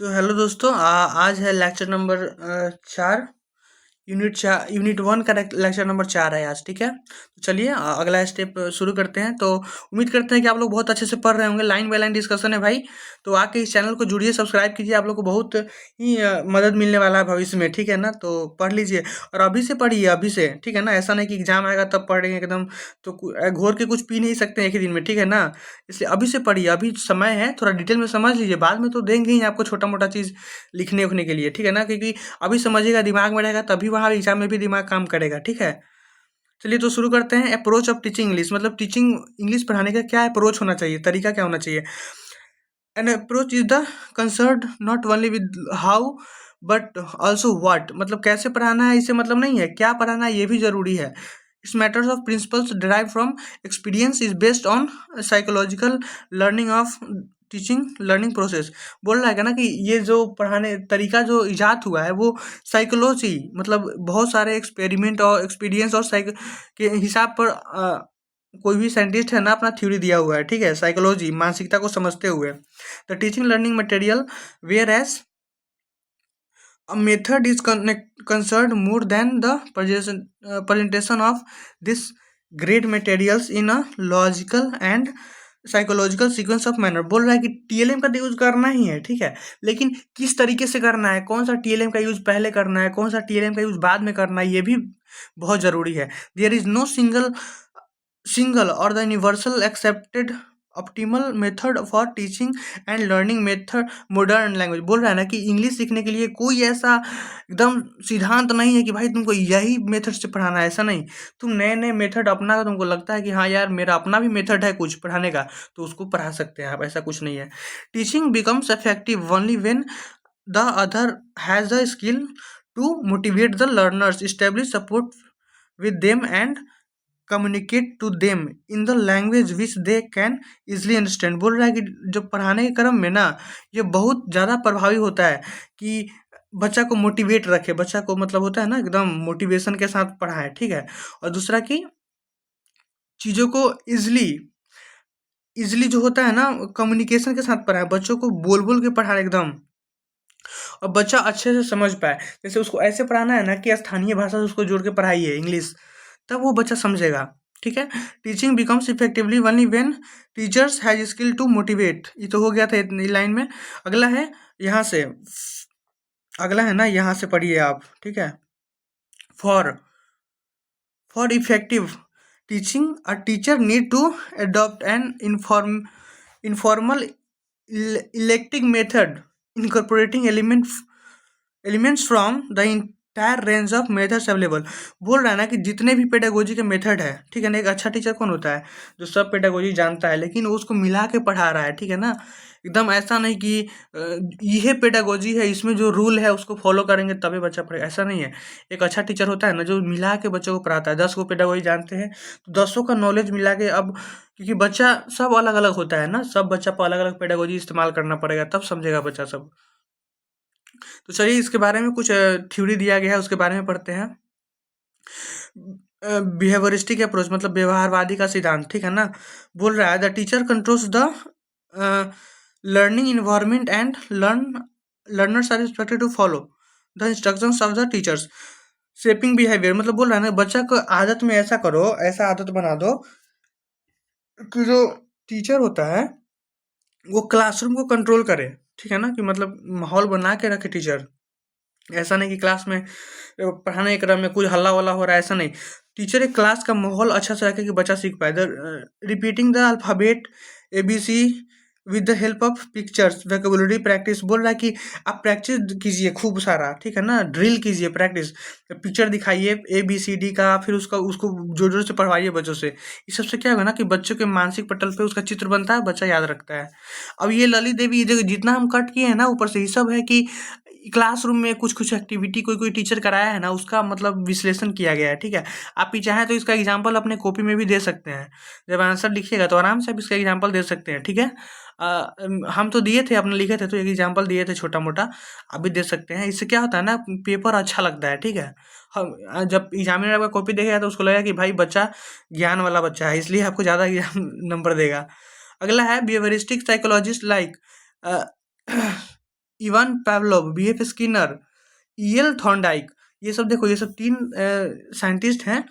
तो हेलो दोस्तों, आज है लेक्चर नंबर 4। यूनिट 1 का लेक्चर नंबर 4 है आज। ठीक है, तो चलिए अगला स्टेप शुरू करते हैं। तो उम्मीद करते हैं कि आप लोग बहुत अच्छे से पढ़ रहे होंगे। लाइन बाय लाइन डिस्कशन है भाई, तो आके इस चैनल को जुड़िए, सब्सक्राइब कीजिए। आप लोग को बहुत ही मदद मिलने वाला है भविष्य में। ठीक है ना, तो पढ़ लीजिए और अभी से पढ़िए, अभी से। ठीक है ना, ऐसा नहीं कि एग्जाम आएगा तब पढ़ेंगे एकदम, तो घोर के कुछ पी नहीं सकते एक ही दिन में। ठीक है ना, इसलिए अभी से पढ़िए, अभी समय है, थोड़ा डिटेल में समझ लीजिए। बाद में तो देंगे ही आपको छोटा मोटा चीज़ लिखने उखने के लिए। ठीक है ना, क्योंकि अभी समझिएगा, दिमाग में रहेगा, तभी वहाँ एग्जाम में भी दिमाग काम करेगा। ठीक है, चलिए तो शुरू करते हैं। अप्रोच ऑफ टीचिंग इंग्लिश, मतलब टीचिंग इंग्लिश पढ़ाने का क्या अप्रोच होना चाहिए, तरीका क्या होना चाहिए। An approach is the concern not only with how but also what, मतलब कैसे पढ़ाना है इससे मतलब नहीं है, क्या पढ़ाना है ये भी जरूरी है। It's matters of principles derive from experience is based on psychological learning of teaching learning process. बोल रहा है ना कि ये जो पढ़ाने तरीका जो इजाद हुआ है वो साइकोलॉजी, मतलब बहुत सारे एक्सपेरिमेंट और एक्सपीरियंस और के हिसाब पर कोई भी साइंटिस्ट है ना अपना थ्योरी दिया हुआ है। ठीक है, साइकोलॉजी मानसिकता को समझते हुए। The teaching learning material whereas a method is concerned more than the presentation of this great materials in a logical and psychological sequence of manner. बोल रहा है कि टीएलएम का यूज करना ही है। ठीक है, लेकिन किस तरीके से करना है, कौन सा टीएलएम का यूज पहले करना है, कौन सा टीएलएम का यूज बाद में करना है, ये भी बहुत जरूरी है। देयर इज नो सिंगल और the universal accepted optimal method for teaching and learning method modern language. बोल रहा है ना कि इंग्लिश सीखने के लिए कोई ऐसा एकदम सिद्धांत नहीं है कि भाई तुमको यही मेथड से पढ़ाना है, ऐसा नहीं। तुम नए नए मेथड अपना, तुमको लगता है कि हाँ यार मेरा अपना भी मेथड है कुछ पढ़ाने का, तो उसको पढ़ा सकते हैं आप, ऐसा कुछ नहीं है। Teaching becomes effective only when the other has the skill to motivate the learners, establish support with them and communicate to them in the language which they can easily understand. बोल रहा है कि जो पढ़ाने के क्रम में ना ये बहुत ज़्यादा प्रभावी होता है कि बच्चा को मोटिवेट रखे, बच्चा को मतलब होता है ना एकदम मोटिवेशन के साथ पढ़ाए। ठीक है, और दूसरा कि चीज़ों को इजली इजली जो होता है ना कम्युनिकेशन के साथ पढ़ाए, बच्चों को बोल बोल के पढ़ाए एकदम, और बच्चा अच्छे से समझ पाए। जैसे उसको ऐसे पढ़ाना है ना कि स्थानीय भाषा से उसको जोड़ के पढ़ाइए इंग्लिश, तब वो बच्चा समझेगा। ठीक है, teaching becomes effectively only when teachers has skill to motivate. ये तो हो गया था इतनी लाइन में। अगला है यहाँ से, अगला है ना यहाँ से पढ़िए आप। ठीक है, for for effective teaching a teacher need to adopt an informal elective method incorporating elements from the entire range of methods available। बोल रहा है ना कि जितने भी पेडागोजी के मेथड है, ठीक है ना, एक अच्छा टीचर कौन होता है जो सब पेडागोजी जानता है लेकिन उसको मिला के पढ़ा रहा है। ठीक है ना, एकदम ऐसा नहीं कि ये पेडागोजी है, इसमें जो रूल है उसको फॉलो करेंगे तभी बच्चा पढ़ेगा, ऐसा नहीं है। एक अच्छा टीचर होता है ना जो मिला के बच्चों को पढ़ाता है। 10 को पेडागोजी जानते हैं तो 10 का नॉलेज मिला के, अब क्योंकि बच्चा सब अलग अलग होता है ना, सब बच्चा को अलग अलग पेडागोजी इस्तेमाल करना पड़ेगा तब समझेगा बच्चा सब। तो चलिए इसके बारे में कुछ थ्योरी दिया गया है, उसके बारे में पढ़ते हैं। बिहेवियरिस्टिक अप्रोच मतलब व्यवहारवादी का सिद्धांत। ठीक है ना, बोल रहा है the teacher controls the learning environment and learners are expected to follow the instructions of the teachers shaping behaviour. मतलब बोल रहा है ना बच्चा को आदत में ऐसा करो, ऐसा आदत बना दो कि जो टीचर होता है वो क्लासरूम को कंट्रोल करे। ठीक है ना, कि मतलब माहौल बना के रखे टीचर, ऐसा नहीं कि क्लास में पढ़ाने के क्रम में कुछ हल्ला वल्ला हो रहा है, ऐसा नहीं। टीचर एक क्लास का माहौल अच्छा से रखे कि बच्चा सीख पाए। The repeating the alphabet ABC with the help of pictures vocabulary practice. बोल रहा है कि आप प्रैक्टिस कीजिए खूब सारा, ठीक है ना, ड्रिल कीजिए, प्रैक्टिस, पिक्चर दिखाइए ABCD का, फिर उसका उसको जोर जोर से पढ़वाइए बच्चों से। इस सबसे क्या होगा ना कि बच्चों के मानसिक पटल पे उसका चित्र बनता है, बच्चा याद रखता है। अब ये ललित देवी जो जितना हम कट किए हैं ना ऊपर से, ये सब है कि क्लासरूम में कुछ कुछ एक्टिविटी कोई कोई टीचर कराया है ना, उसका मतलब विश्लेषण किया गया है। ठीक है, आप भी चाहें तो इसका एग्जाम्पल अपने कॉपी में भी दे सकते हैं। जब आंसर लिखिएगा तो आराम से आप इसका एग्जाम्पल दे सकते हैं। ठीक है, हम तो दिए थे, अपने लिखे थे तो एक एग्जाम्पल दिए थे छोटा मोटा, आप भी दे सकते हैं। इससे क्या होता है ना पेपर अच्छा लगता है। ठीक है, हम जब एग्जामिनर आपका कॉपी देखेगा तो उसको लगेगा कि भाई बच्चा ज्ञान वाला बच्चा है, इसलिए आपको ज़्यादा नंबर देगा। अगला है behaviouristic psychologist like Ivan Pavlov, BF Skinner, EL Thorndike, ये सब देखो, ये सब 3 साइंटिस्ट हैं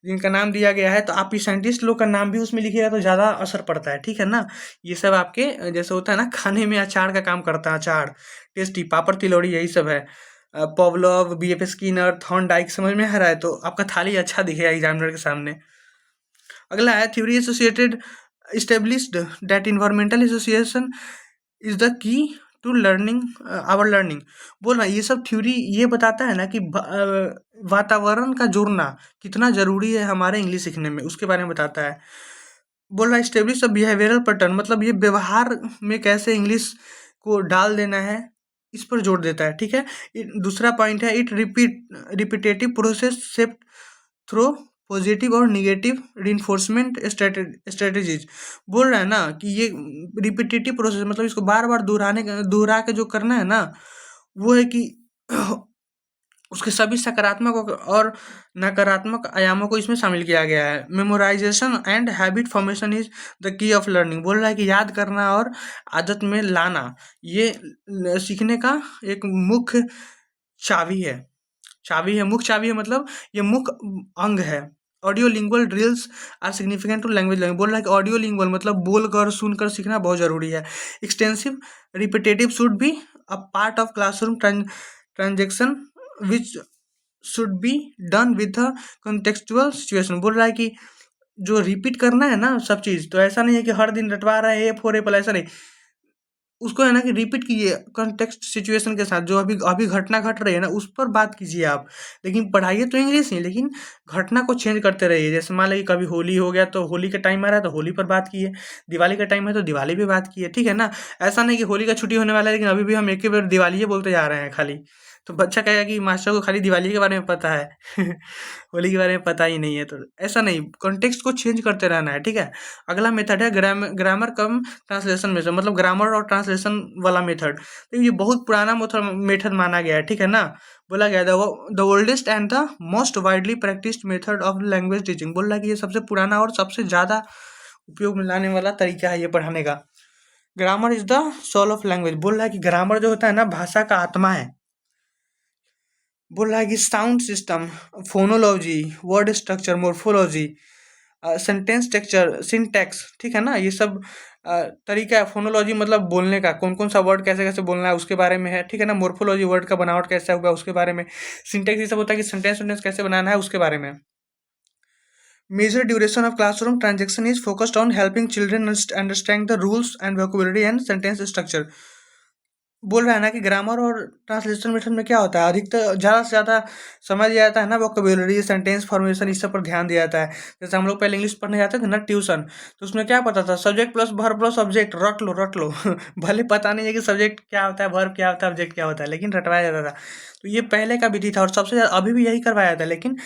जिनका नाम दिया गया है। तो आप ये साइंटिस्ट लोग का नाम भी उसमें लिखिएगा तो ज़्यादा असर पड़ता है, ठीक है ना। ये सब आपके जैसे होता है ना, खाने में अचार का काम करता है, अचार, टेस्टी, पापड़, तिलौड़ी, यही सब है। पॉवलोव, बीएफ स्किनर, थॉर्नडाइक, समझ में आ रहा है, तो आपका थाली अच्छा दिखेगा एग्जामिनर के सामने। अगला है theory associated established that environmental association is the key to learning our learning। बोल रहा है ये सब थ्योरी ये बताता है ना कि वातावरण का जुड़ना कितना जरूरी है हमारे इंग्लिश सीखने में, उसके बारे में बताता है। बोल रहा है स्टेब्लिश अ बिहेवियरल पैटर्न, मतलब ये व्यवहार में कैसे इंग्लिश को डाल देना है, इस पर जोर देता है, ठीक है। दूसरा पॉइंट है, it repetitive process shaped through positive और निगेटिव रिइंफोर्समेंट स्ट्रेटेजीज। बोल रहा है ना कि ये रिपीटेटिव प्रोसेस मतलब इसको बार बार दोहरा के जो करना है ना, वो है कि उसके सभी सकारात्मक और नकारात्मक आयामों को इसमें शामिल किया गया है। Memorisation and habit formation is the key of learning. बोल रहा है कि याद करना और आदत में लाना ये सीखने का एक मुख्य चाबी है। मुख्य चाबी है, मतलब ये मुख्य अंग है। Audio lingual drills are significant to language learning. बोल रहा है कि ऑडियो लिंगुअल मतलब बोलकर सुनकर सीखना बहुत जरूरी है। Extensive repetitive should be a part of classroom transaction which should be done with the contextual situation. बोल रहा है कि जो रिपीट करना है ना सब चीज़, तो ऐसा नहीं है कि हर दिन रटवा रहे हैं ए फॉर एप्पल, ऐसा नहीं। उसको है ना कि रिपीट कीजिए कॉन्टेक्स्ट सिचुएशन के साथ, जो अभी अभी घटना घट रही है ना उस पर बात कीजिए आप। लेकिन पढ़ाइए तो इंग्लिश ही, लेकिन घटना को चेंज करते रहिए। जैसे मान लीजिए कभी होली हो गया तो होली का टाइम आ रहा है तो होली पर बात कीजिए, दिवाली का टाइम है तो दिवाली पे बात कीजिए, ठीक है ना। ऐसा नहीं कि होली का छुट्टी होने वाला है लेकिन अभी भी हम एक ही बार दिवाली ही बोलते जा रहे हैं खाली, तो बच्चा कहेगा कि मास्टर को खाली दिवाली के बारे में पता है होली के बारे में पता ही नहीं है। तो ऐसा नहीं, कॉन्टेक्स्ट को चेंज करते रहना है, ठीक है। अगला मेथड है ग्रामर कम ट्रांसलेशन मेथड, मतलब ग्रामर और ट्रांसलेशन वाला मेथड। तो ये बहुत पुराना मेथड माना गया है, ठीक है ना। बोला गया the oldest and the most widely practised method of language teaching. बोल रहा है कि ये सबसे पुराना और सबसे ज़्यादा उपयोग में लाने वाला तरीका है ये पढ़ाने का। Grammar is the soul of language. बोल रहा है कि ग्रामर जो होता है ना भाषा का आत्मा है। बोल रहा है कि sound system, phonology, word structure, morphology, sentence structure, syntax, ठीक है ना। ये सब तरीका है। फोनोलॉजी मतलब बोलने का, कौन कौन सा वर्ड कैसे कैसे बोलना है उसके बारे में है, ठीक है ना। मोर्फोलॉजी वर्ड का बनावट कैसा हुआ उसके बारे में। सिंटैक्स ये सब होता है कि सेंटेंस कैसे बनाना है उसके बारे में। Major duration of classroom transaction is focused on helping children understand the rules and vocabulary and sentence structure. बोल रहा है ना कि ग्रामर और ट्रांसलेशन मेथड में क्या होता है, अधिकतर ज़्यादा से ज़्यादा समझ जाता है ना वोकेबुलरी, सेंटेंस फॉर्मेशन, इस सब पर ध्यान दिया जाता है। जैसे हम लोग पहले इंग्लिश पढ़ने जाते थे ना ट्यूशन, तो उसमें क्या पता था, subject plus verb plus object, रट लो भले पता नहीं है कि सब्जेक्ट क्या होता है, वर्ब क्या होता है, ऑब्जेक्ट क्या होता है, लेकिन रटवाया जाता था। तो ये पहले का विधि था और सबसे ज़्यादा अभी भी यही करवाया जाता है। लेकिन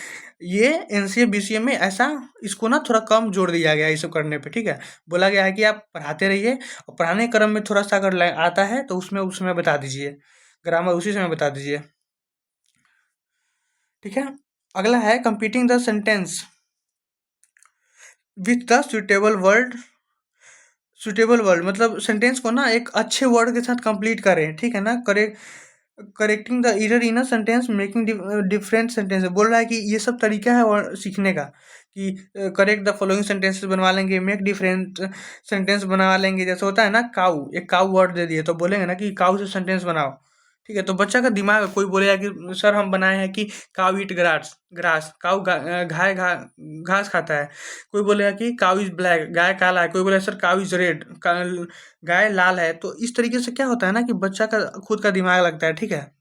ये एनसीए बीसीए में ऐसा इसको ना थोड़ा कम जोड़ दिया गया है इस सब करने पे, ठीक है। बोला गया है कि आप पढ़ाते रहिए और पढ़ाने क्रम में थोड़ा सा अगर आता है तो उसमें बता दीजिए, ग्रामर उसी समय बता दीजिए, ठीक है। अगला है completing the sentence with the suitable word, मतलब सेंटेंस को ना एक अच्छे वर्ड के साथ कंप्लीट करें, ठीक है ना। Correcting the error in a sentence, making different sentence. बोल रहा है कि ये सब तरीका है सीखने का कि करेक्ट द फॉलोइंग सेंटेंसेस बनवा लेंगे, मेक डिफरेंट सेंटेंस बना लेंगे। जैसे होता है ना काऊ, एक काऊ वर्ड दे दिए तो बोलेंगे ना कि काऊ से सेंटेंस बनाओ, ठीक है। तो बच्चा का दिमाग, कोई बोलेगा कि सर हम बनाए हैं कि काऊ ईट ग्रास ग्रास, काऊ घास खाता है। कोई बोलेगा कि काऊ इज ब्लैक, गाय काला है। कोई बोलेगा सर काऊ इज रेड, गाय लाल है। तो इस तरीके से क्या होता है ना कि बच्चा का खुद का दिमाग लगता है, ठीक है।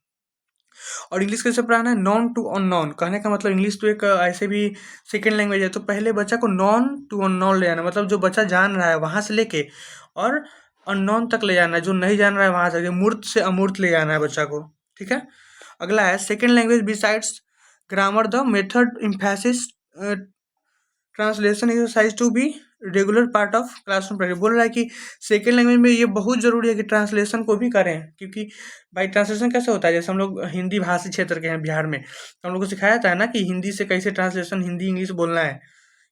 और इंग्लिश कैसे पढ़ाना है, नॉन टू अननोन। कहने का मतलब इंग्लिश तो एक ऐसे भी सेकेंड लैंग्वेज है, तो पहले बच्चा को नॉन टू अननोन ले आना, मतलब जो बच्चा जान रहा है वहाँ से लेके और अननोन तक ले जाना है, जो नहीं जान रहा है वहाँ से मूर्त से अमूर्त ले जाना है बच्चा को, ठीक है। अगला है second language besides grammar the method emphasis translation exercise to be regular part of classroom practice. बोल रहा है कि सेकेंड लैंग्वेज में ये बहुत ज़रूरी है कि ट्रांसलेशन को भी करें, क्योंकि भाई ट्रांसलेशन कैसे होता है, जैसे हम लोग हिंदी भाषी क्षेत्र के हैं बिहार में, तो हम लोग को सिखाया जाता है ना कि हिंदी से कैसे ट्रांसलेशन, हिंदी इंग्लिश बोलना है,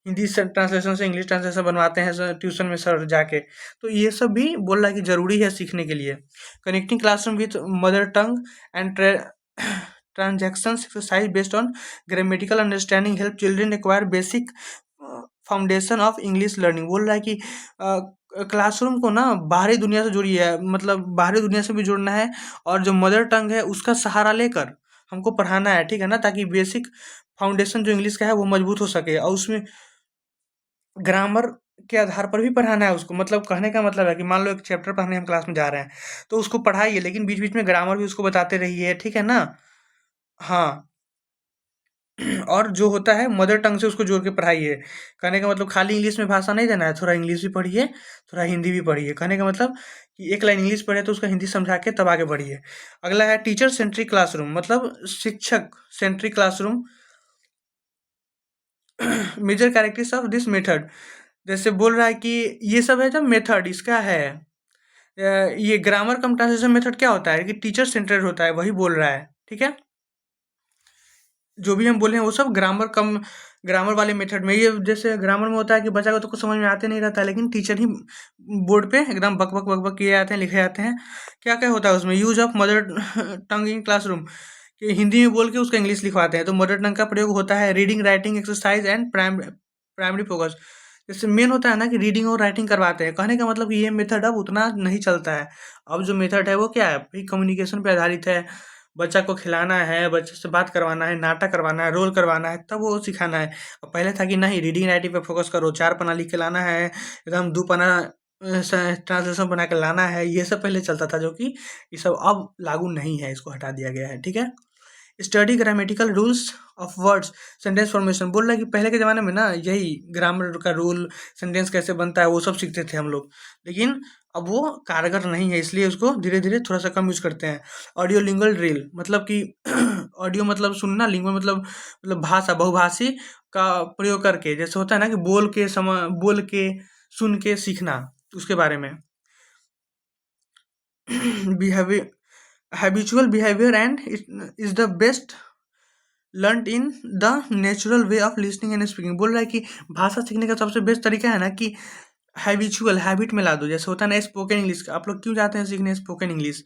हिंदी से ट्रांसलेशन से इंग्लिश ट्रांसलेशन बनवाते हैं ट्यूशन में सर जाके। तो ये सब भी बोल रहा है कि ज़रूरी है सीखने के लिए। Connecting classroom with mother tongue and transactions exercise based on grammatical understanding help children acquire basic foundation of English learning. बोल रहा है कि क्लासरूम को ना बाहरी दुनिया से जोड़िए, मतलब बाहरी दुनिया से भी जोड़ना है, और जो मदर टंग है उसका सहारा लेकर हमको पढ़ाना है, ठीक है ना, ताकि बेसिक फाउंडेशन जो इंग्लिश का है वो मजबूत हो सके। और उसमें ग्रामर के आधार पर भी पढ़ाना है उसको। मतलब कहने का मतलब है कि मान लो एक चैप्टर पढ़ने हम क्लास में जा रहे हैं, तो उसको पढ़ाइए, लेकिन बीच बीच में ग्रामर भी उसको बताते रहिए, ठीक है ना। हाँ। और जो होता है मदर टंग से उसको जोड़ के पढ़ाइए। कहने का मतलब खाली इंग्लिश में भाषा नहीं देना है, थोड़ा इंग्लिश भी पढ़िए, थोड़ा हिंदी भी पढ़िए। कहने का मतलब कि एक लाइन इंग्लिश पढ़े तो उसका हिंदी समझा के तब आगे बढ़िए। अगला है टीचर सेंट्रिक क्लासरूम, मतलब शिक्षक centric classroom. Major characteristics of this method, जैसे बोल रहा है कि ये सब है जब मेथड इसका है। ये ग्रामर कम ट्रांसलेशन मेथड क्या होता है कि टीचर सेंटर्ड होता है, वही बोल रहा है, ठीक है। जो भी हम बोले हैं वो सब ग्रामर वाले मेथड में। ये जैसे ग्रामर में होता है कि बच्चा को तो कुछ समझ में आते नहीं रहता है, लेकिन टीचर ही बोर्ड पे एकदम बक बक बक बक किए जाते हैं, लिखे जाते हैं। क्या क्या होता है उसमें, use of mother tongue in classroom, कि हिंदी में बोल के उसका इंग्लिश लिखवाते हैं। तो मदर टंग का प्रयोग होता है reading writing exercise and primary focus. जैसे मेन होता है ना कि रीडिंग और राइटिंग करवाते हैं। कहने का मतलब कि ये मेथड अब उतना नहीं चलता है। अब जो मेथड है वो क्या है भाई, कम्युनिकेशन पे आधारित है। बच्चा को खिलाना है, बच्चे से बात करवाना है, नाटक करवाना है, रोल करवाना है, तब वो सिखाना है। और पहले था कि नहीं, रीडिंग राइटिंग पे फोकस करो, 4 पन्ना लिख के लाना है, एकदम 2 पन्ना ट्रांसलेशन बना के लाना है। ये सब पहले चलता था, जो कि ये सब अब लागू नहीं है, इसको हटा दिया गया है, ठीक है। Study grammatical rules of words sentence formation. बोल रहा है कि पहले के ज़माने में ना यही ग्रामर का रूल, सेंटेंस कैसे बनता है, वो सब सीखते थे हम लोग। लेकिन अब वो कारगर नहीं है, इसलिए उसको धीरे धीरे थोड़ा सा कम यूज करते हैं। ऑडियो लिंगुअल ड्रिल, मतलब कि ऑडियो मतलब सुनना, लिंगुअल मतलब भाषा, बहुभाषी का प्रयोग करके। जैसे होता है ना कि बोल के सुन के सीखना, उसके बारे में। Behaviour, habitual behaviour and is the best learn in the natural way of listening and speaking. बोल रहा है कि भाषा सीखने का सबसे बेस्ट तरीका है ना कि हैबिचुअल, हैबिट में ला दो। जैसे होता है ना स्पोकन इंग्लिश का, आप लोग क्यों जाते हैं सीखने स्पोकन इंग्लिश?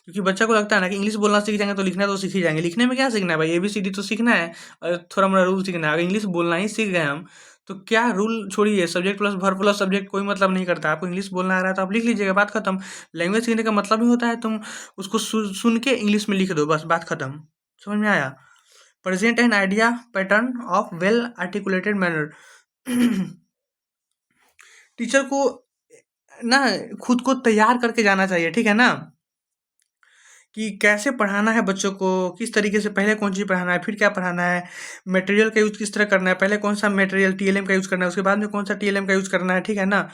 क्योंकि बच्चा को लगता है ना कि इंग्लिश बोलना सीख जाएंगे तो लिखना तो सीख ही जाएंगे। लिखने में क्या सीखना है भाई, ABCD तो सीखना है, और थोड़ा मोड़ा रूल सीखना है। अगर इंग्लिश बोलना ही सीख गए हम, तो क्या रूल छोड़िए, subject plus verb plus subject कोई मतलब नहीं करता। आपको इंग्लिश बोलना आ रहा है तो आप लिख लीजिएगा, बात खत्म। लैंग्वेज सीखने का मतलब ही होता है तुम उसको सुन के इंग्लिश में लिख दो, बस बात खत्म। समझ में आया? Present an idea pattern of well articulated manner. Teacher को ना खुद को तैयार करके जाना चाहिए, ठीक है ना, कि कैसे पढ़ाना है बच्चों को, किस तरीके से, पहले कौन चीज़ पढ़ाना है, फिर क्या पढ़ाना है, मटेरियल का यूज़ किस तरह करना है, पहले कौन सा मटेरियल TLM का यूज़ करना है, उसके बाद में कौन सा TLM का यूज़ करना है, ठीक है ना।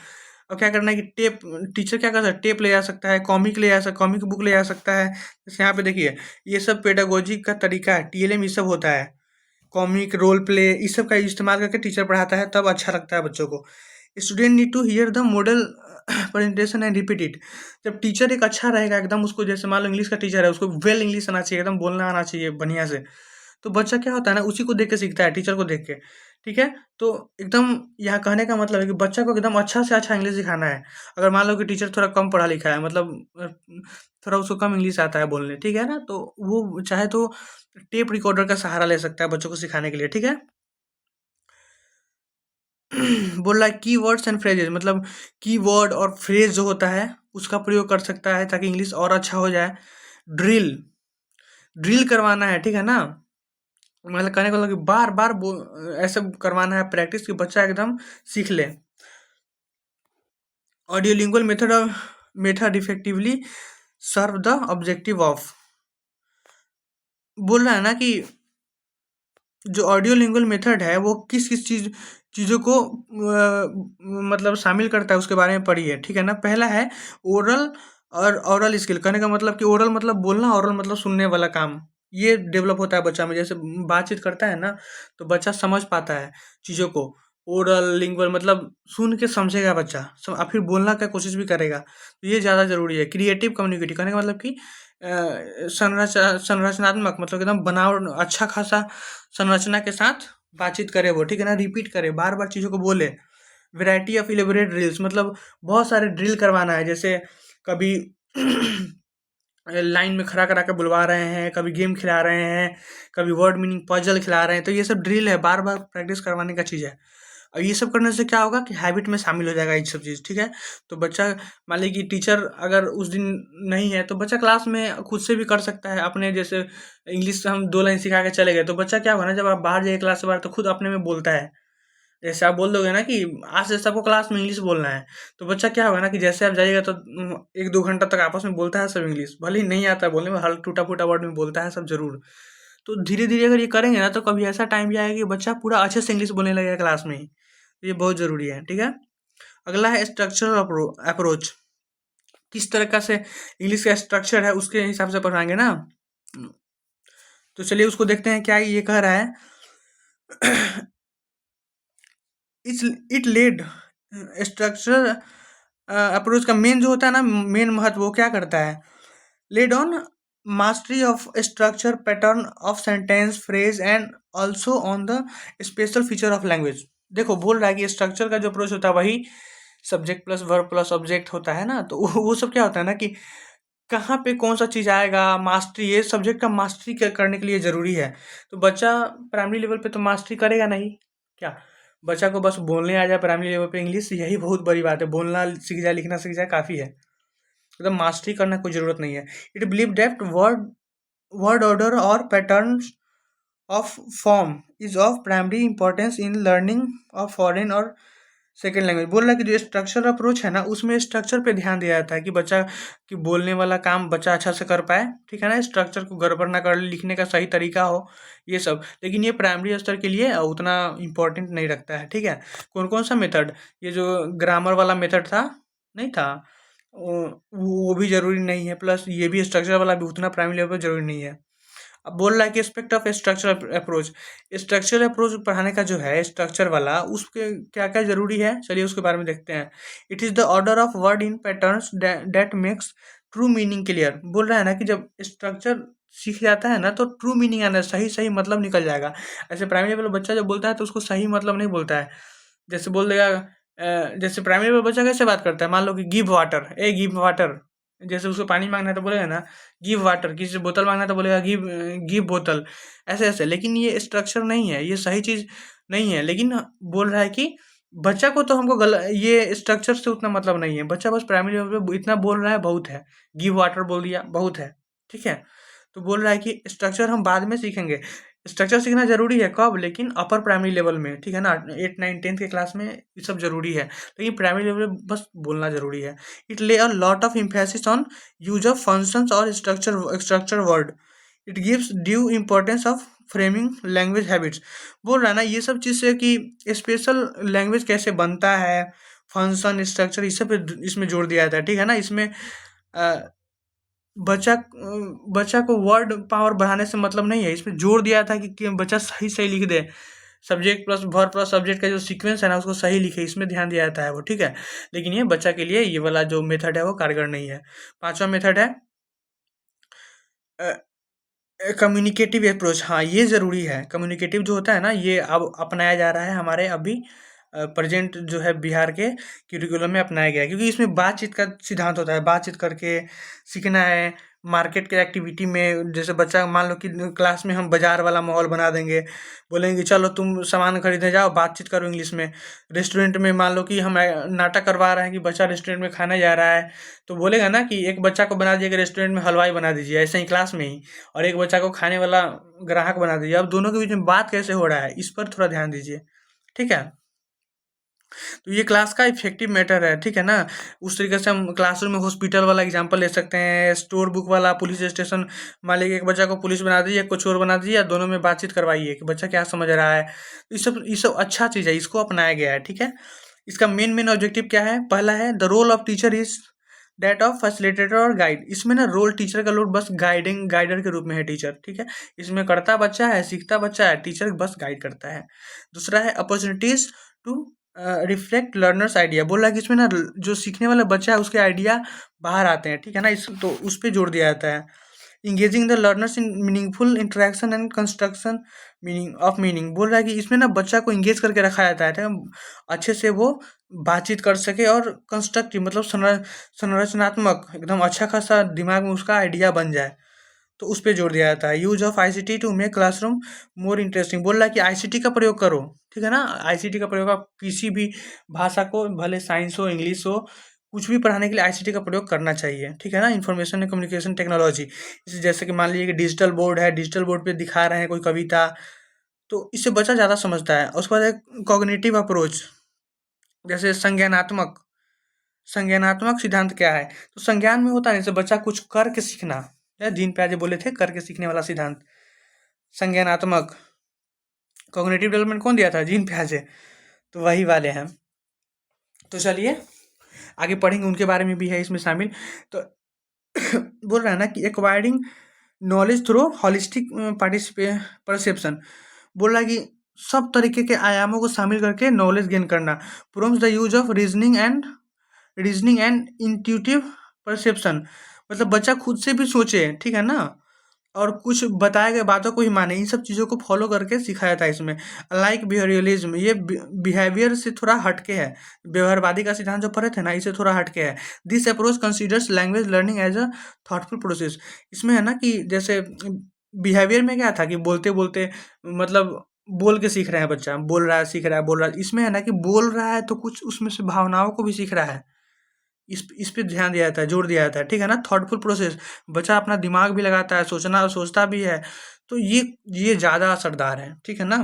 और क्या करना है कि टेप, टीचर क्या कर सकता है, टेप ले जा सकता है, कॉमिक ले जा सकता, कॉमिक बुक ले जा सकता है। जैसे यहाँ पे देखिए, ये सब पेडागोजी का तरीका है, TLM ये सब होता है। कॉमिक, रोल प्ले, इस सब का इस्तेमाल करके टीचर पढ़ाता है, तब अच्छा लगता है बच्चों को। Student need to hear the model presentation and repeat it. जब टीचर एक अच्छा रहेगा एकदम, उसको जैसे मान लो इंग्लिश का टीचर है, उसको वेल इंग्लिश आना चाहिए, एकदम बोलना आना चाहिए बढ़िया से। तो बच्चा क्या होता है ना, उसी को देख के सीखता है, टीचर को देख के, ठीक है। तो एकदम यहाँ कहने का मतलब है कि बच्चा को एकदम अच्छा से अच्छा इंग्लिश सिखाना है। अगर मान लो कि टीचर थोड़ा कम पढ़ा लिखा है, मतलब थोड़ा उसको कम इंग्लिश आता है बोलने, ठीक है ना, तो वो चाहे तो टेप रिकॉर्डर का सहारा ले सकता है बच्चों को सिखाने के लिए, ठीक है। बोल रहा है की वर्ड्स एंड फ्रेजेस, मतलब कीवर्ड और फ्रेज जो होता है उसका प्रयोग कर सकता है ताकि इंग्लिश और अच्छा हो जाए। ड्रिल, ड्रिल करवाना है, ठीक है ना, मतलब कहने का मतलब कि बार बार ऐसे करवाना है प्रैक्टिस, कि बच्चा एकदम सीख ले। Audiolingual method effectively serve the objective of. बोल रहा है ना कि जो ऑडियो लिंगुअल मेथड है वो किस किस चीज़ों को मतलब शामिल करता है, उसके बारे में पढ़िए, ठीक है ना। पहला है ओरल और ओरल स्किल। कहने का मतलब कि ओरल मतलब बोलना, ओरल मतलब सुनने वाला काम। ये डेवलप होता है बच्चा में, जैसे बातचीत करता है ना, तो बच्चा समझ पाता है चीज़ों को। ओरल लिंगुअल मतलब सुन के समझेगा बच्चा, और फिर बोलना का कोशिश भी करेगा। तो ये ज़्यादा ज़रूरी है। क्रिएटिव कम्युनिकेटी, कहने का मतलब कि संरचनात्मक, मतलब एकदम बनावट अच्छा खासा संरचना के साथ बातचीत करे वो, ठीक है ना, रिपीट करे, बार बार चीज़ों को बोले। वैरायटी ऑफ इलेबोरेट ड्रिल्स, मतलब बहुत सारे ड्रिल करवाना है, जैसे कभी लाइन में खड़ा करा के बुलवा रहे हैं, कभी गेम खिला रहे हैं, कभी वर्ड मीनिंग पजल खिला रहे हैं, तो ये सब ड्रिल है, बार बार प्रैक्टिस करवाने का चीज़ है। और ये सब करने से क्या होगा कि हैबिट में शामिल हो जाएगा ये सब चीज़, ठीक है। तो बच्चा, मान लीजिए कि टीचर अगर उस दिन नहीं है तो बच्चा क्लास में खुद से भी कर सकता है अपने, जैसे इंग्लिश हम 2 लाइन सिखा के चले गए, तो बच्चा क्या होगा ना, जब आप बाहर जाइए क्लास से बाहर, तो खुद अपने में बोलता है। जैसे आप बोल दोगे ना कि आज से सबको क्लास में इंग्लिश बोलना है, तो बच्चा क्या होगा ना कि जैसे आप जाइएगा तो 1-2 घंटा तक आपस में बोलता है सब इंग्लिश, भले ही नहीं आता है बोलने में, हर टूटा फूटा वर्ड में बोलता है सब जरूर। तो धीरे धीरे अगर ये करेंगे ना, तो कभी ऐसा टाइम भी आएगा कि बच्चा पूरा अच्छे से इंग्लिश बोलने लगेगा क्लास में ही। ये बहुत ज़रूरी है, ठीक है। अगला है स्ट्रक्चरल अप्रोच। किस तरह से इंग्लिश का स्ट्रक्चर है उसके हिसाब से पढ़ाएंगे ना। तो चलिए उसको देखते हैं क्या ये कह रहा है। इट लेड स्ट्रक्चर अप्रोच का मेन जो होता है ना, मेन महत्व वो क्या करता है, laid on mastery of structure pattern of sentence phrase and also on the special feature of language. देखो बोल रहा है कि स्ट्रक्चर का जो अप्रोच होता है वही subject plus verb plus object होता है ना, तो वो सब क्या होता है ना कि कहाँ पे कौन सा चीज़ आएगा, मास्टरी, ये सब्जेक्ट का मास्टरी करने के लिए ज़रूरी है। तो बच्चा प्राइमरी लेवल पे तो मास्टरी करेगा नहीं क्या, बच्चा को बस बोलने आ जाए प्राइमरी लेवल पे इंग्लिश, यही बहुत बड़ी बात है, बोलना सीख जाए लिखना सीख जाए काफ़ी है, मतलब मास्टरी करना कोई ज़रूरत नहीं है। It believe depth word word order और patterns of form is of primary importance in learning of foreign और सेकेंड लैंग्वेज। बोल रहा है कि जो स्ट्रक्चर अप्रोच है ना, उसमें स्ट्रक्चर पे ध्यान दिया जाता है कि बच्चा की बोलने वाला काम बच्चा अच्छा से कर पाए, ठीक है ना, स्ट्रक्चर को गड़बड़ ना कर, लिखने का सही तरीका हो, ये सब। लेकिन ये प्राइमरी स्तर के लिए उतना इम्पोर्टेंट नहीं रखता है, ठीक है। कौन कौन सा मेथड, ये जो ग्रामर वाला मेथड था, नहीं था, वो भी ज़रूरी नहीं है, प्लस ये भी स्ट्रक्चर वाला भी उतना प्राइमरी लेवल पर ज़रूरी नहीं है। अब बोल रहा है कि aspect of structural approach, structural approach पढ़ाने का जो है स्ट्रक्चर वाला, उसके क्या क्या जरूरी है, चलिए उसके बारे में देखते हैं। It is the order of word in patterns that makes true meaning clear. बोल रहा है ना कि जब स्ट्रक्चर सीख जाता है ना, तो ट्रू मीनिंग आना, सही सही मतलब निकल जाएगा। ऐसे प्राइमरी लेवल बच्चा जब बोलता है तो उसको सही मतलब नहीं बोलता है, जैसे बोल देगा जैसे प्राइमरी लेवल बच्चा कैसे बात करता है, मान लो कि गिव वाटर, ए गिव वाटर, जैसे उसको पानी मांगना है तो बोलेगा ना गिव वाटर, किसी से बोतल मांगना है तो बोलेगा गिव गिव बोतल, ऐसे ऐसे। लेकिन ये स्ट्रक्चर नहीं है, ये सही चीज़ नहीं है। लेकिन बोल रहा है कि बच्चा को तो हमको ये स्ट्रक्चर से उतना मतलब नहीं है, बच्चा बस प्राइमरी लेवल पे इतना बोल रहा है बहुत है, गिव वाटर बोल दिया बहुत है, ठीक है। तो बोल रहा है कि स्ट्रक्चर हम बाद में सीखेंगे, स्ट्रक्चर सीखना ज़रूरी है कब, लेकिन अपर प्राइमरी लेवल में, ठीक है ना, 8 9 10th के क्लास में ये सब ज़रूरी है, लेकिन प्राइमरी लेवल में बस बोलना ज़रूरी है। It lay a lot of emphasis on use of functions और structure word. It gives due importance of framing language habits. बोल रहा है ना ये सब चीज़ से कि स्पेशल लैंग्वेज कैसे बनता है, फंक्शन स्ट्रक्चर, इस सब पे इसमें जोर दिया जाता है, ठीक है ना। इसमें बच्चा को वर्ड पावर बढ़ाने से मतलब नहीं है, इसमें जोर दिया था कि बच्चा सही सही लिख दे, subject plus verb plus subject का जो सीक्वेंस है ना उसको सही लिखे, इसमें ध्यान दिया जाता है वो, ठीक है। लेकिन ये बच्चा के लिए ये वाला जो मेथड है वो कारगर नहीं है। पांचवा मेथड है कम्युनिकेटिव अप्रोच। हाँ ये ज़रूरी है, कम्युनिकेटिव जो होता है ना ये अब अपनाया जा रहा है हमारे अभी प्रेजेंट जो है बिहार के करिकुलम में अपनाया गया है, क्योंकि इसमें बातचीत का सिद्धांत होता है, बातचीत करके सीखना है। मार्केट के एक्टिविटी में जैसे बच्चा मान लो कि क्लास में हम बाजार वाला माहौल बना देंगे, बोलेंगे चलो तुम सामान खरीदने जाओ, बातचीत करो इंग्लिश में। रेस्टोरेंट में मान लो कि हम नाटक करवा रहे हैं कि बच्चा रेस्टोरेंट में खाने जा रहा है, तो बोलेगा ना कि एक बच्चा को बना दीजिए कि रेस्टोरेंट में हलवाई बना दीजिए, ऐसे ही क्लास में ही, और एक बच्चा को खाने वाला ग्राहक बना दीजिए। अब दोनों के बीच में बात कैसे हो रहा है, इस पर थोड़ा ध्यान दीजिए, ठीक है। तो ये क्लास का इफेक्टिव मैटर है, ठीक है ना। उस तरीके से हम क्लासरूम में हॉस्पिटल वाला एग्जांपल ले सकते हैं, स्टोर बुक वाला, पुलिस स्टेशन। मान लीजिए एक बच्चा को पुलिस बना दीजिए, एक को चोर बना दीजिए, या दोनों में बातचीत करवाइए कि बच्चा क्या समझ रहा है। तो ये सब अच्छा चीज़ है, इसको अपनाया गया है, ठीक है। इसका मेन मेन ऑब्जेक्टिव क्या है, पहला है the role of teacher is that of facilitator और गाइड। इसमें ना रोल टीचर का रोल बस गाइडर के रूप में है टीचर, ठीक है। इसमें करता बच्चा है, सीखता बच्चा है, टीचर बस गाइड करता है। दूसरा है opportunities to reflect learners idea. बोल रहा है कि इसमें ना जो सीखने वाला बच्चा है उसके आइडिया बाहर आते हैं, ठीक है ना, इस तो उस पर जोर दिया जाता है। Engaging the learners in meaningful interaction and construction meaning बोल रहा है कि इसमें ना बच्चा को इंगेज करके रखा जाता है, ठीक है, अच्छे से वो बातचीत कर सके और कंस्ट्रक्टिव मतलब संरचनात्मक एकदम अच्छा खासा दिमाग में उसका आइडिया बन जाए, तो उस पे जोर दिया जाता है। Use of ICT to make classroom more interesting बोल रहा है कि आईसीटी का प्रयोग करो, ठीक है ना। आईसीटी का प्रयोग आप किसी भी भाषा को, भले साइंस हो इंग्लिश हो, कुछ भी पढ़ाने के लिए आईसीटी का प्रयोग करना चाहिए, ठीक है ना। इंफॉर्मेशन एंड कम्युनिकेशन टेक्नोलॉजी, जैसे कि मान लीजिए कि डिजिटल बोर्ड है, डिजिटल बोर्ड पे दिखा रहे हैं कोई कविता, तो इससे बच्चा ज़्यादा समझता है। उसके बाद एक कॉग्निटिव अप्रोच, जैसे संज्ञानात्मक सिद्धांत क्या है, तो संज्ञान में होता है जैसे बच्चा कुछ करके सीखना, जीन पियाजे बोले थे करके सीखने वाला सिद्धांत संज्ञानात्मक। कॉग्निटिव डेवलपमेंट कौन दिया था, जीन पियाजे, तो वही वाले हैं। तो चलिए आगे पढ़ेंगे, उनके बारे में भी है इसमें शामिल। तो बोल रहा है ना कि acquiring knowledge through holistic perception, बोल रहा है कि सब तरीके के आयामों को शामिल करके नॉलेज गेन करना। Promotes the use of reasoning and intuitive perception, मतलब बच्चा खुद से भी सोचे, ठीक है ना, और कुछ बताए गए बातों को ही माने, इन सब चीज़ों को फॉलो करके सिखाया था इसमें। लाइक बिहेवियरलिज्म, ये बिहेवियर से थोड़ा हटके है, व्यवहारवादी का सिद्धांत जो पढ़े थे ना, इससे थोड़ा हटके है। This approach considers language learning as a thoughtful process, इसमें है ना कि जैसे बिहेवियर में क्या था कि बोलते बोलते मतलब बोल के सीख रहे हैं, बच्चा बोल रहा है सीख रहा है बोल रहा है, इसमें है ना कि बोल रहा है तो कुछ उसमें से भावनाओं को भी सीख रहा है, इस पे ध्यान दिया जाता है, जोर दिया जाता है, ठीक है ना। थॉटफुल प्रोसेस, बच्चा अपना दिमाग भी लगाता है, सोचता भी है, तो ये ज़्यादा असरदार है, ठीक है ना।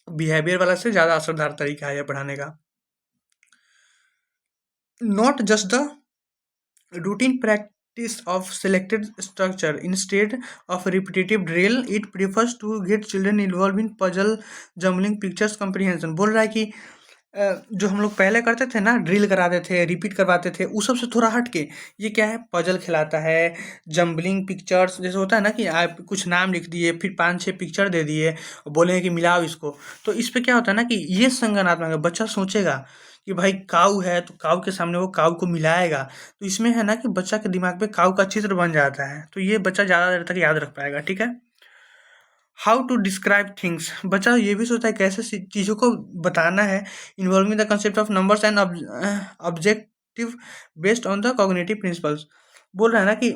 बिहेवियर वाला से ज़्यादा असरदार तरीका है ये पढ़ाने का। Not just the routine practice of selected structure instead of repetitive drill, it prefers to get children involved in puzzle jumbling pictures comprehension। बोल रहा है कि जो हम लोग पहले करते थे ना, ड्रिल कराते थे, रिपीट करवाते थे, उस सब से थोड़ा हट के ये क्या है, पजल खिलाता है, जम्बलिंग पिक्चर्स, जैसे होता है ना कि आप कुछ नाम लिख दिए, फिर 5-6 पिक्चर दे दिए, बोले कि मिलाओ इसको, तो इस पे क्या होता है ना कि ये संगनात्मक है, बच्चा सोचेगा कि भाई काऊ है तो काऊ के सामने वो काऊ को मिलाएगा, तो इसमें है ना कि बच्चा के दिमाग पे काऊ का चित्र बन जाता है, तो ये बच्चा ज़्यादा देर तक याद रख पाएगा, ठीक है। हाउ टू डिस्क्राइब थिंग्स, बच्चा ये भी सोचता है कैसे चीज़ों को बताना है। Involving the concept of numbers and objective based on the cognitive principles, बोल रहा है ना कि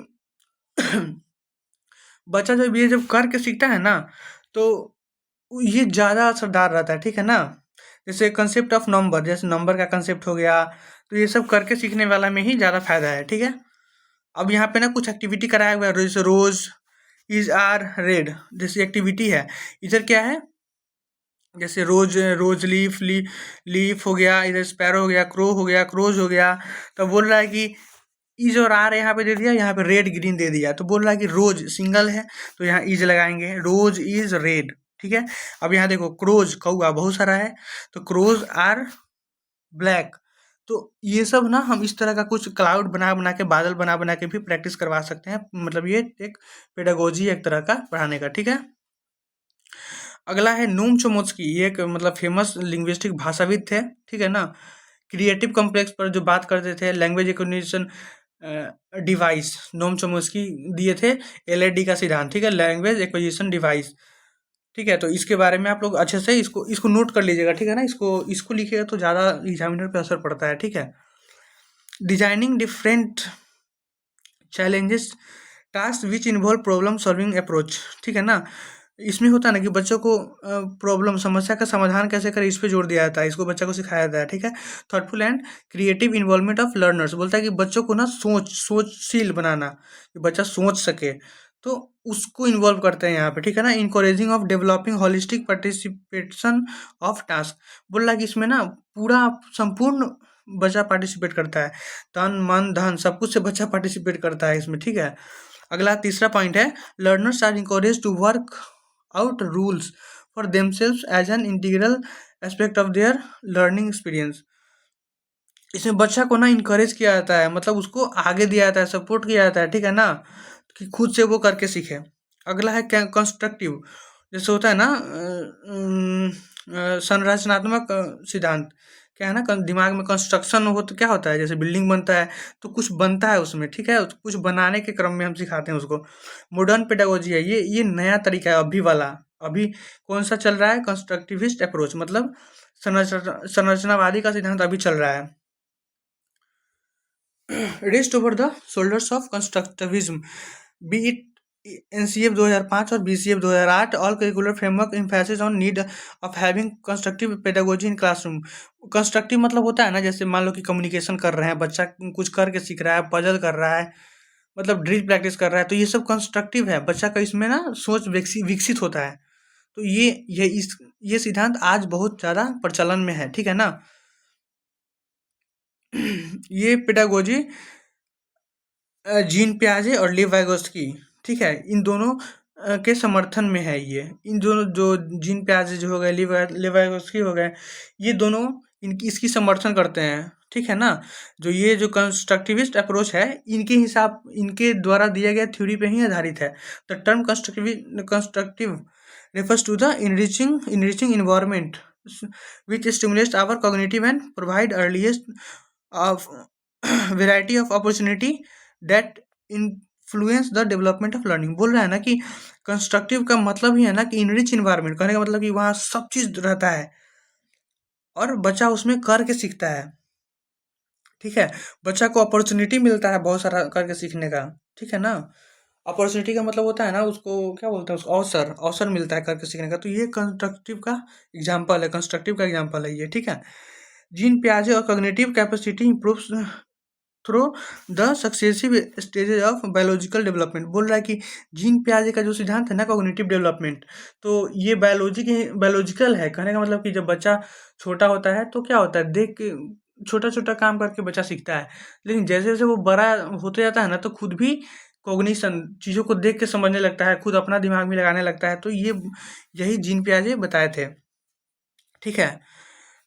बच्चा जब ये जब करके सीखता है ना, तो ये ज़्यादा असरदार रहता है, ठीक है ना। जैसे कंसेप्ट ऑफ नंबर, जैसे नंबर का कंसेप्ट हो गया, तो ये सब करके सीखने वाला में ही ज़्यादा फायदा है, ठीक है। अब यहाँ पे ना कुछ एक्टिविटी कराया हुआ है, जैसे रोज इज आर रेड जैसी एक्टिविटी है, इधर क्या है, जैसे रोज लीफ हो गया, इधर स्पैरो हो गया, क्रो हो गया, क्रोज हो गया, तो बोल रहा है कि इज और आर यहाँ पे दे दिया, यहाँ पे रेड ग्रीन दे दिया, तो बोल रहा है कि रोज सिंगल है तो यहाँ इज लगाएंगे, रोज इज रेड, ठीक है। अब यहाँ देखो क्रोज कौआ बहुत सारा है, तो क्रोज आर ब्लैक, तो ये सब ना हम इस तरह का कुछ क्लाउड बना बना के, बादल बना बना के भी प्रैक्टिस करवा सकते हैं, मतलब ये एक पेडागोजी एक तरह का पढ़ाने का, ठीक है। अगला है नोम चोमस्की, ये एक मतलब फेमस लिंग्विस्टिक भाषाविद थे, ठीक है ना। क्रिएटिव कॉम्प्लेक्स पर जो बात करते थे, लैंग्वेज एक्विजिशन डिवाइस, नोम चोमस्की दिए थे एलएडी का सिद्धांत, ठीक है, लैंग्वेज एक्विजिशन डिवाइस, ठीक है। तो इसके बारे में आप लोग अच्छे से इसको नोट कर लीजिएगा, ठीक है ना। इसको लिखिएगा तो ज़्यादा एग्जामिनर पे असर पड़ता है, ठीक है। Designing different challenges task which involve problem solving approach, ठीक है ना। इसमें होता है ना कि बच्चों को प्रॉब्लम समस्या का समाधान कैसे करें, इस पे जोर दिया जाता है, इसको बच्चा को सिखाया जाता है, ठीक है। Thoughtful and creative involvement of learners, बोलता है कि बच्चों को ना सोचशील बनाना, कि बच्चा सोच सके, तो उसको इन्वॉल्व करते हैं यहाँ पे, ठीक है ना। Encouraging of developing holistic participation of task, बोल रहा है कि इसमें ना पूरा संपूर्ण बच्चा पार्टिसिपेट करता है, तन मन धन सब कुछ से बच्चा पार्टिसिपेट करता है इसमें, ठीक है। अगला तीसरा पॉइंट है learners are encourage to work out rules for themselves as an integral aspect of their learning experience, इसमें बच्चा को ना इंकरेज किया जाता है, मतलब उसको आगे दिया जाता है, सपोर्ट किया जाता है, ठीक है ना, कि खुद से वो करके सीखे। अगला है कंस्ट्रक्टिव, जैसे होता है ना संरचनात्मक सिद्धांत, क्या है ना, दिमाग में कंस्ट्रक्शन हो तो क्या होता है, जैसे बिल्डिंग बनता है तो कुछ बनता है उसमें, ठीक है, कुछ बनाने के क्रम में हम सिखाते हैं उसको। मॉडर्न पेडागोजी है ये नया तरीका है अभी वाला। अभी कौन सा चल रहा है, कंस्ट्रक्टिविस्ट अप्रोच, मतलब संरचनावादी का सिद्धांत अभी चल रहा है। Rest over the shoulders of constructivism, B it NCF 2005 और BCF 2008, all curricular framework emphasis on need of having constructive pedagogy in classroom. Constructive मतलब होता है ना, जैसे मान लो कि कम्युनिकेशन कर रहे हैं, बच्चा कुछ करके सीख रहा है, पजल कर रहा है, मतलब ड्रिल प्रैक्टिस कर रहा है, तो ये सब कंस्ट्रक्टिव है, बच्चा का इसमें ना सोच विकसित होता है। तो ये सिद्धांत आज बहुत ज़्यादा प्रचलन में है, ठीक है ना। ये पेडागोजी जीन पियाजे और लीव वाइगोस्की, ठीक है, इन दोनों के समर्थन में है ये। इन दोनों जो जीन पियाजे जो हो गए, लीव वाइगोस्की हो गए, ये दोनों इनकी इसकी समर्थन करते हैं, ठीक है ना। जो ये जो कंस्ट्रक्टिविस्ट अप्रोच है, इनके द्वारा दिया गया थ्योरी पे ही आधारित है। The term constructive refers to the enriching environment which stimulates our cognitive and provide earliest of variety of opportunity that influence the development of learning। बोल रहा है ना कि कंस्ट्रक्टिव का मतलब ही है ना कि इनरिच इन्वायरमेंट, कहने का मतलब कि वहाँ सब चीज रहता है और बच्चा उसमें करके सीखता है, ठीक है। बच्चा को अपॉर्चुनिटी मिलता है बहुत सारा करके सीखने का, ठीक है ना। अपॉर्चुनिटी का मतलब होता है ना, उसको क्या बोलते हैं, उसको अवसर अवसर मिलता है करके सीखने का। तो ये कंस्ट्रक्टिव का एग्जाम्पल है ये, ठीक है। जीन पियाजे और cognitive capacity improves through the successive stages of biological development. बोल रहा है कि जीन पियाजे का जो सिद्धांत है ना, कॉग्निटिव डेवलपमेंट, तो ये बायोलॉजिकल है। कहने का मतलब कि जब बच्चा छोटा होता है तो क्या होता है, देख के छोटा छोटा काम करके बच्चा सीखता है, लेकिन जैसे जैसे वो बड़ा होते जाता है ना, तो खुद भी कॉग्निशन, चीज़ों को देख के समझने लगता है, खुद अपना दिमाग में लगाने लगता है। तो ये यही जीन पियाजे बताए थे, ठीक है।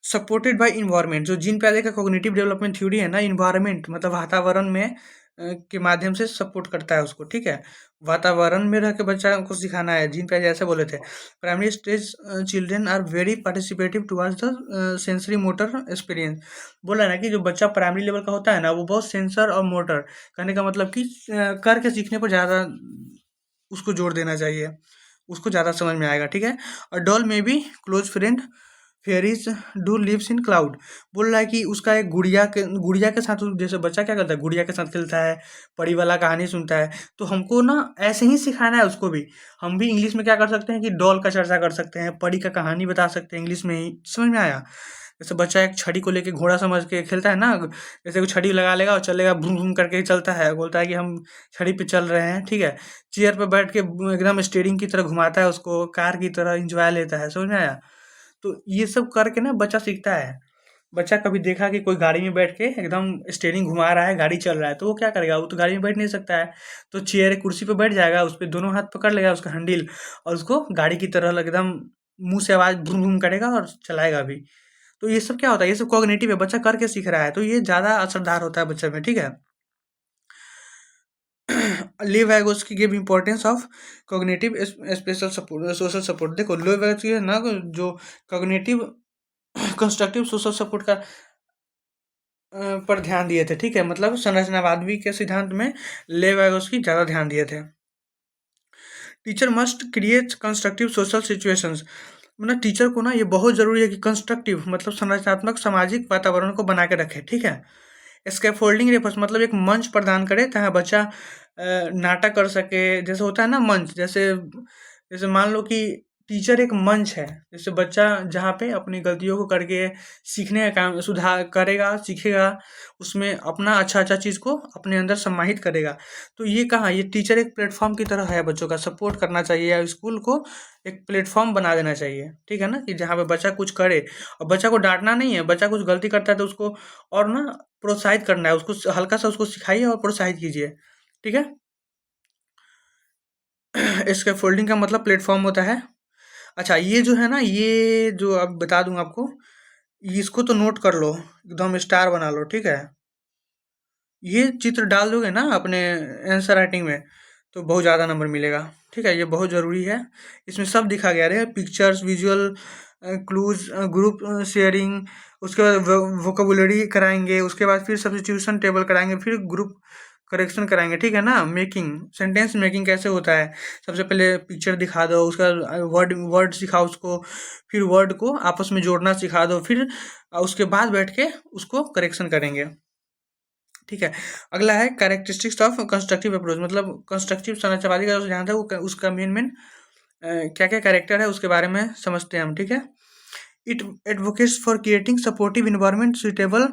सपोर्टेड बाय इन्वायरमेंट, जो जीन पियाजे का कॉग्निटिव डेवलपमेंट थ्योरी है ना, इन्वायरमेंट मतलब वातावरण में के माध्यम से सपोर्ट करता है उसको, ठीक है। वातावरण में रह के बच्चा को सिखाना है, जीन पियाजे ऐसे बोले थे। Primary stage children are very participative towards the sensory motor experience. बोला ना कि जो बच्चा प्राइमरी लेवल का होता है ना, वो बहुत सेंसर और मोटर, कहने का मतलब कि करके सीखने पर ज़्यादा उसको जोर देना चाहिए, उसको ज़्यादा समझ में आएगा, ठीक है। और डॉल में भी close friend fairies do lives in cloud. बोल रहा है कि उसका एक गुड़िया के साथ, जैसे बच्चा क्या करता है, गुड़िया के साथ खेलता है, परी वाला कहानी सुनता है। तो हमको ना ऐसे ही सिखाना है उसको भी। हम भी इंग्लिश में क्या कर सकते हैं कि डॉल का चर्चा कर सकते हैं, परी का कहानी बता सकते हैं इंग्लिश में ही, समझ में आया। जैसे बच्चा एक छड़ी को लेके घोड़ा समझ के खेलता है ना, जैसे वो छड़ी लगा लेगा और चलेगा, भूम भूम करके चलता है, बोलता है कि हम छड़ी पे चल रहे हैं, ठीक है। चेयर पे बैठ के एकदम स्टीयरिंग की तरह घुमाता है उसको, कार की तरह इंजॉय लेता है, समझ में आया। तो ये सब करके ना बच्चा सीखता है। बच्चा कभी देखा कि कोई गाड़ी में बैठ के एकदम स्टीयरिंग घुमा रहा है, गाड़ी चल रहा है, तो वो क्या करेगा, वो तो गाड़ी में बैठ नहीं सकता है, तो चेयर कुर्सी पे बैठ जाएगा, उस पे दोनों हाथ पकड़ लेगा उसका हैंडल, और उसको गाड़ी की तरह एकदम मुंह से आवाज भूम भूम करेगा और चलाएगा भी। तो ये सब क्या होता है, ये सब कॉग्निटिव है, बच्चा करके सीख रहा है, तो ये ज़्यादा असरदार होता है बच्चे में, ठीक है। Lev Vygotsky give importance of cognitive special support, social support. देखो लो वैगोस्की है ना, जो कॉग्निटिव कंस्ट्रक्टिव सोशल सपोर्ट का पर ध्यान दिए थे, ठीक है, मतलब संरचनावादी के सिद्धांत में ले वैगोस्की ज़्यादा ध्यान दिए थे। Teacher must create constructive social situations, मतलब टीचर को ना ये बहुत ज़रूरी है कि कंस्ट्रक्टिव मतलब संरचनात्मक सामाजिक वातावरण को बना के रखे, ठीक है। स्कैफोल्डिंग रेफर्स मतलब एक मंच प्रदान करे ताकि बच्चा नाटक कर सके, जैसे होता है ना मंच, जैसे जैसे मान लो कि टीचर एक मंच है, जैसे बच्चा जहाँ पे अपनी गलतियों को करके सीखने का काम सुधार करेगा, सीखेगा, उसमें अपना अच्छा अच्छा चीज़ को अपने अंदर समाहित करेगा। तो ये कहाँ, ये टीचर एक प्लेटफॉर्म की तरह है, बच्चों का सपोर्ट करना चाहिए, या स्कूल को एक प्लेटफॉर्म बना देना चाहिए, ठीक है ना, कि जहाँ पे बच्चा कुछ करे। और बच्चा को डांटना नहीं है, बच्चा कुछ गलती करता है तो उसको और ना प्रोत्साहित करना है, उसको हल्का सा उसको सिखाइए और प्रोत्साहित कीजिए, ठीक है। इसके फोल्डिंग का मतलब प्लेटफॉर्म होता है। अच्छा ये जो है ना, ये जो अब बता दूं आपको, इसको तो नोट कर लो, एकदम स्टार बना लो, ठीक है। ये चित्र डाल दोगे ना अपने आंसर राइटिंग में, तो बहुत ज़्यादा नंबर मिलेगा। ठीक है, ये बहुत ज़रूरी है। इसमें सब दिखा गया है, pictures, visual clues, group sharing, उसके बाद वोकेबुलरी कराएंगे, उसके बाद फिर सब्स्टिट्यूशन टेबल कराएंगे, फिर ग्रुप करेक्शन कराएंगे। ठीक है ना। मेकिंग, सेंटेंस मेकिंग कैसे होता है, सबसे पहले पिक्चर दिखा दो, उसका वर्ड वर्ड सिखाओ उसको, फिर वर्ड को आपस में जोड़ना सिखा दो, फिर उसके बाद बैठ के उसको करेक्शन करेंगे। ठीक है। अगला है कैरेक्टरिस्टिक्स ऑफ कंस्ट्रक्टिव अप्रोच, मतलब कंस्ट्रक्टिव संरचनावादी का जो सिद्धांत है वो उसका मेन मेन क्या क्या कैरेक्टर है उसके बारे में समझते हैं हम। ठीक है। It advocates for creating supportive environment suitable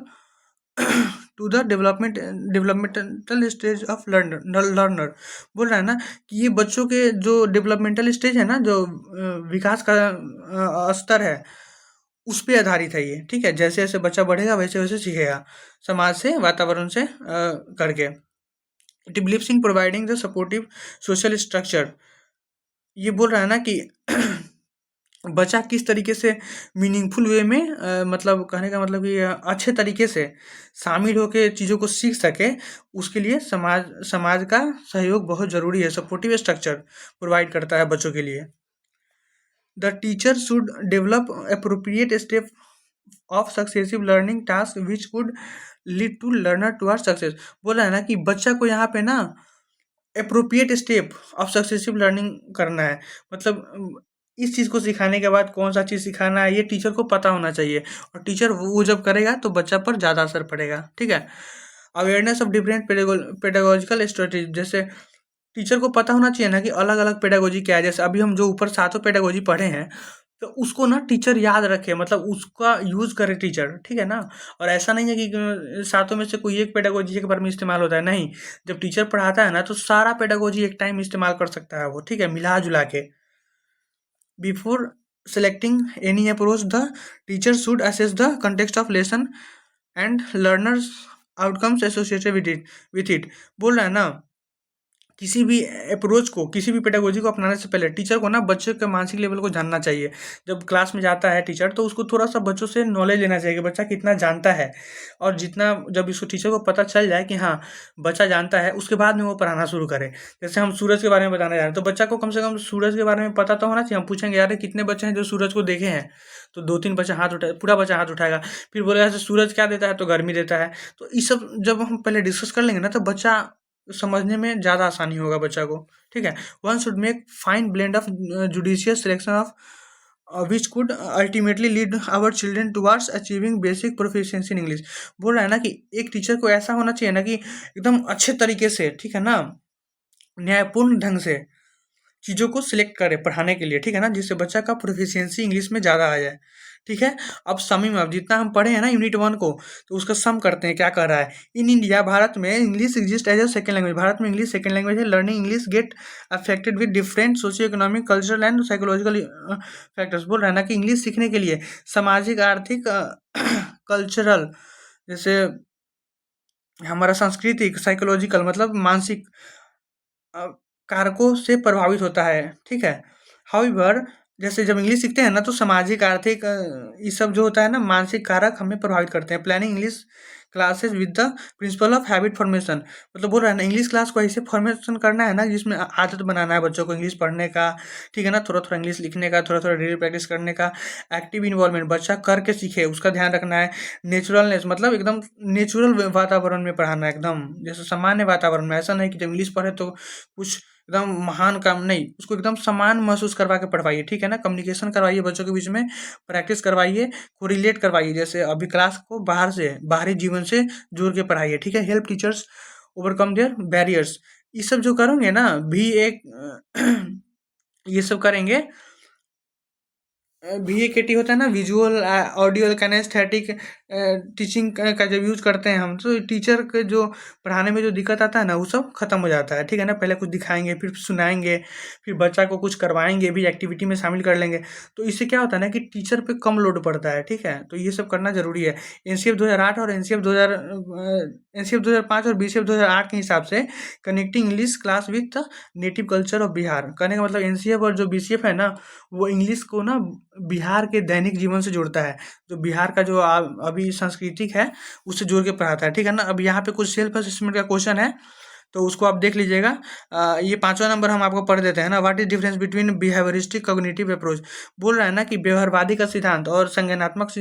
to the developmental stage of learner. बोल रहा है ना कि ये बच्चों के जो डेवलपमेंटल स्टेज है ना, जो विकास का स्तर है, उस पे आधारित है ये। ठीक है। जैसे जैसे बच्चा बढ़ेगा वैसे वैसे सीखेगा, समाज से, वातावरण से करके। It believes in providing the supportive social structure. ये बोल रहा है ना कि बच्चा किस तरीके से मीनिंगफुल वे में मतलब कहने का मतलब कि अच्छे तरीके से शामिल होकर चीज़ों को सीख सके, उसके लिए समाज समाज का सहयोग बहुत ज़रूरी है। सपोर्टिव स्ट्रक्चर प्रोवाइड करता है बच्चों के लिए। The teacher should develop appropriate step of successive learning task which could lead to learner toward success. बोला है ना कि बच्चा को यहाँ पे ना appropriate step of successive learning करना है, मतलब इस चीज़ को सिखाने के बाद कौन सा चीज़ सिखाना है ये टीचर को पता होना चाहिए, और टीचर वो जब करेगा तो बच्चा पर ज़्यादा असर पड़ेगा। ठीक है। Awareness of different pedagogical strategy, जैसे टीचर को पता होना चाहिए ना कि अलग अलग पेडागोजी क्या है। जैसे अभी हम जो ऊपर सातों पेडागोजी पढ़े हैं, तो उसको ना टीचर याद रखे, मतलब उसका यूज़ करे टीचर। ठीक है ना। और ऐसा नहीं है कि सातों में से कोई एक पेडागोजी एक बार में इस्तेमाल होता है, नहीं। जब टीचर पढ़ाता है ना तो सारा पेडागोजी एक टाइम इस्तेमाल कर सकता है वो। ठीक है, मिला जुला के। Before selecting any approach the teacher should assess the context of lesson and learners outcomes associated with it. बोल रहा है ना, किसी भी अप्रोच को, किसी भी पेडागोजी को अपनाने से पहले टीचर को ना बच्चे के मानसिक लेवल को जानना चाहिए। जब क्लास में जाता है टीचर तो उसको थोड़ा सा बच्चों से नॉलेज लेना चाहिए कि बच्चा कितना जानता है, और जितना जब इसको टीचर को पता चल जाए कि हाँ बच्चा जानता है, उसके बाद में वो पढ़ाना शुरू करे। जैसे हम सूरज के बारे में बताने जा रहे हैं तो बच्चा को कम से कम सूरज के बारे में पता तो होना चाहिए। हम पूछेंगे यार कितने बच्चे हैं जो सूरज को देखे हैं, तो 2-3 बच्चा हाथ उठा, पूरा बच्चा हाथ उठाएगा। फिर बोलेगा सूरज क्या देता है, तो गर्मी देता है। तो ये सब जब हम पहले डिस्कस कर लेंगे ना तो बच्चा समझने में ज़्यादा आसानी होगा बच्चा को। ठीक है। One should make fine blend of judicious selection of which could ultimately lead our children towards achieving basic proficiency in English. बोल रहा है ना कि एक टीचर को ऐसा होना चाहिए ना कि एकदम अच्छे तरीके से, ठीक है ना, न्यायपूर्ण ढंग से चीज़ों को सिलेक्ट करे पढ़ाने के लिए। ठीक है ना, जिससे बच्चा का प्रोफिशिएंसी इंग्लिश में ज़्यादा आ जाए। ठीक है। अब समी में, अब जितना हम पढ़े हैं ना यूनिट 1 को, तो उसका सम करते हैं क्या कर रहा है। इन इंडिया, भारत में English exist as a second language. भारत में इंग्लिश सेकेंड लैंग्वेज है। Learning English get affected with different socio economic, cultural and psychological factors. बोल रहा है ना कि इंग्लिश सीखने के लिए सामाजिक, आर्थिक, कल्चरल, जैसे हमारा सांस्कृतिक, साइकोलॉजिकल मतलब मानसिक अ, कारकों से प्रभावित होता है। ठीक है। हाउएवर, जैसे जब इंग्लिश सीखते हैं ना तो सामाजिक, आर्थिक, ये सब जो होता है ना, मानसिक कारक हमें प्रभावित करते हैं। Planning English classes with the principle of habit formation, मतलब बोल रहा है ना इंग्लिश क्लास को ऐसे फॉर्मेशन करना है ना जिसमें आदत बनाना है बच्चों को इंग्लिश पढ़ने का। ठीक है ना, थोड़ा थोड़ा इंग्लिश लिखने का, थोड़ा थोड़ा डेली प्रैक्टिस करने का। एक्टिव इन्वॉल्वमेंट, बच्चा करके सीखे उसका ध्यान रखना है। नेचुरलनेस, मतलब एकदम नेचुरल वातावरण में पढ़ाना है, एकदम जैसे सामान्य वातावरण में। ऐसा नहीं कि जब इंग्लिश पढ़े तो कुछ एकदम महान काम नहीं, उसको एकदम समान महसूस करवा के पढ़वाइए। ठीक है ना, कम्युनिकेशन करवाइए बच्चों के बीच में, प्रैक्टिस करवाइए, कोरिलेट करवाइए। जैसे अभी क्लास को बाहर से, बाहरी जीवन से जोड़ के पढ़ाइए। ठीक है। Help teachers overcome there barriers. ये सब जो करोगे ना भी एक ये सब करेंगे। VAKT होता है ना, विजुअल, ऑडियो, काइनेस्थेटिक टीचिंग का जब यूज करते हैं हम, तो टीचर के जो पढ़ाने में जो दिक्कत आता है ना वो सब खत्म हो जाता है। ठीक है ना, पहले कुछ दिखाएंगे, फिर सुनाएंगे, फिर बच्चा को कुछ करवाएंगे भी, एक्टिविटी में शामिल कर लेंगे। तो इससे क्या होता है ना कि टीचर पे कम लोड पड़ता है। ठीक है, तो ये सब करना जरूरी है। NCF 2008 और NCF 2005 और BCF 2008 के हिसाब से connecting English class with native culture of Bihar, कहने का मतलब NCF और जो BCF है ना, वो इंग्लिश को ना बिहार के दैनिक जीवन से जोड़ता है। जो बिहार का जो अभी सांस्कृतिक है उससे जोड़ के पढ़ाता है। ठीक है ना। अब यहाँ पे कुछ सेल्फ असेसमेंट का क्वेश्चन है, तो उसको आप देख लीजिएगा। ये 5वां नंबर हम आपको पढ़ देते हैं ना। What is difference between behaviouristic cognitive approach. बोल रहा है ना कि व्यवहारवादी का सिद्धांत और संज्ञानात्मक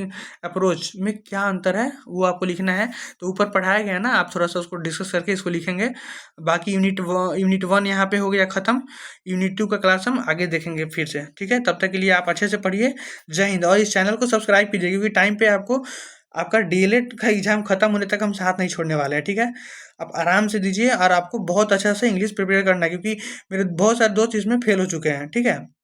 अप्रोच में क्या अंतर है, वो आपको लिखना है। तो ऊपर पढ़ाया गया है ना, आप थोड़ा सा उसको डिस्कस करके इसको लिखेंगे। बाकी यूनिट 1 यहाँ पे हो गया खत्म। यूनिट 2 का क्लास हम आगे देखेंगे फिर से, ठीक है। तब तक के लिए आप अच्छे से पढ़िए। जय हिंद। और इस चैनल को सब्सक्राइब कीजिए, क्योंकि टाइम पे आपको आपका डीएलएड का एग्जाम खत्म होने तक हम साथ नहीं छोड़ने वाले हैं, ठीक है। आप आराम से दीजिए और आपको बहुत अच्छा से इंग्लिश प्रिपेयर करना है, क्योंकि मेरे बहुत सारे दोस्त इसमें फेल हो चुके हैं, ठीक है।